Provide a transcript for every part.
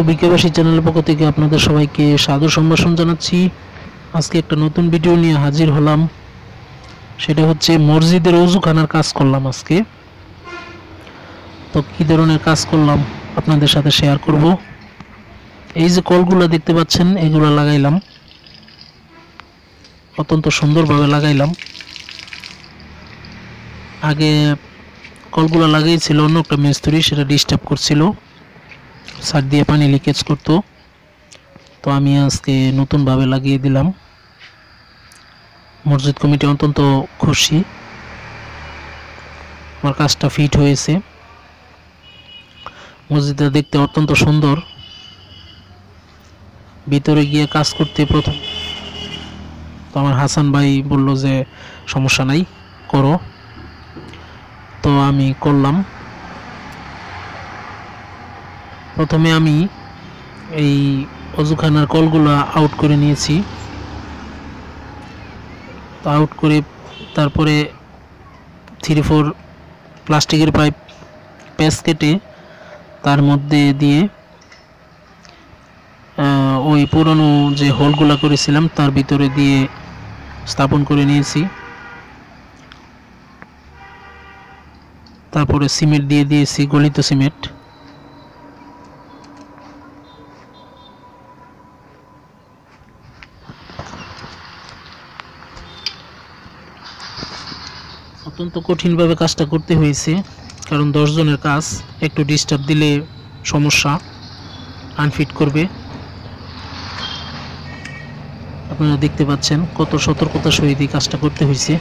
বিকেবাসী চ্যানেলের পক্ষ থেকে আপনাদের সবাইকে সাদর সম্ভাষণ জানাচ্ছি। আজকে একটা নতুন ভিডিও নিয়ে হাজির হলাম। সেটা হচ্ছে মসজিদের ওযুখানার কাজ করলাম আজকে। তো কী ধরনের কাজ করলাম আপনাদের সাথে শেয়ার করব। এই যে কলগুলো দেখতে পাচ্ছেন, এগুলো লাগাইলাম, অত্যন্ত সুন্দরভাবে লাগাইলাম। আগে কলগুলো লাগিয়েছিল অন্য একটা মিস্ত্রি, সেটা ডিস্টার্ব করছিল, সার দিয়ে পানি লিকেজ করতো। তো আমি আজকে নতুনভাবে লাগিয়ে দিলাম। মসজিদ কমিটি অত্যন্ত খুশি, আমার কাজটা ফিট হয়েছে। মসজিদটা দেখতে অত্যন্ত সুন্দর। ভিতরে গিয়ে কাজ করতে প্রথম তো আমার হাসান ভাই বলল যে সমস্যা নাই, করো। তো আমি করলাম। প্রথমে আমি এই অযুখানার কলগুলো আউট করে নিয়েছি। তো আউট করে তারপরে 3-4 প্লাস্টিকের পাইপ প্যাচ কেটে তার মধ্যে দিয়ে ওই পুরনো যে হোলগুলো করেছিলাম তার ভিতরে দিয়ে স্থাপন করে নিয়েছি। তারপরে সিমেন্ট দিয়ে দিয়েছি, গলিত সিমেন্ট। অত্যন্ত কঠিনভাবে কাজটা করতে হয়েছে, কারণ 10 জনের কাজ, একটু ডিস্টার্ব দিলে সমস্যা, আনফিট করবে। আপনারা দেখতে পাচ্ছেন কত সতর্কতার সহিত এই কাজটা করতে হয়েছে।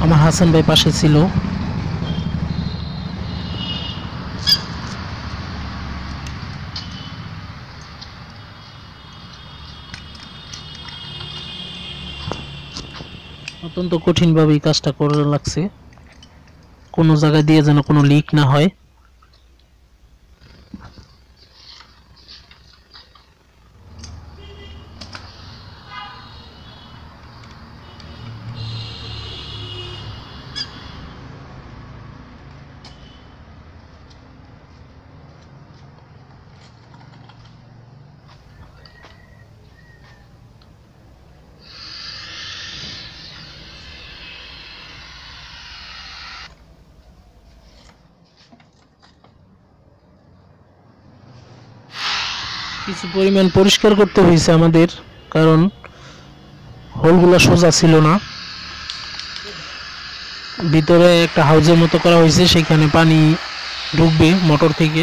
আমার হাসান ভাই পাশে ছিল। অত্যন্ত কঠিনভাবে এই কাজটা করা লাগছে, কোনো জায়গা দিয়ে যেন কোনো লিক না হয়। কিছু পরিমাণ পরিষ্কার করতে হয়েছে আমাদের, কারণ হোলগুলো সোজা ছিল না। ভিতরে একটা হাউজের মতো করা হয়েছে, সেখানে পানি ঢুকবে মোটর থেকে।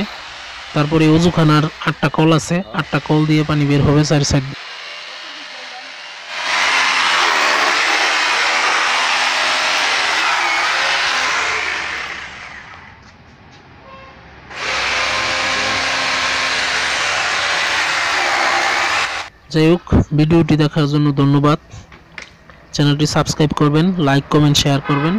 তারপরে ওযুখানার 8টা কল আছে, 8টা কল দিয়ে পানি বের হবে চারি সাইড। যাই হোক, ভিডিওটি দেখার জন্য ধন্যবাদ। চ্যানেলটি সাবস্ক্রাইব করবেন, লাইক কমেন্ট শেয়ার করবেন।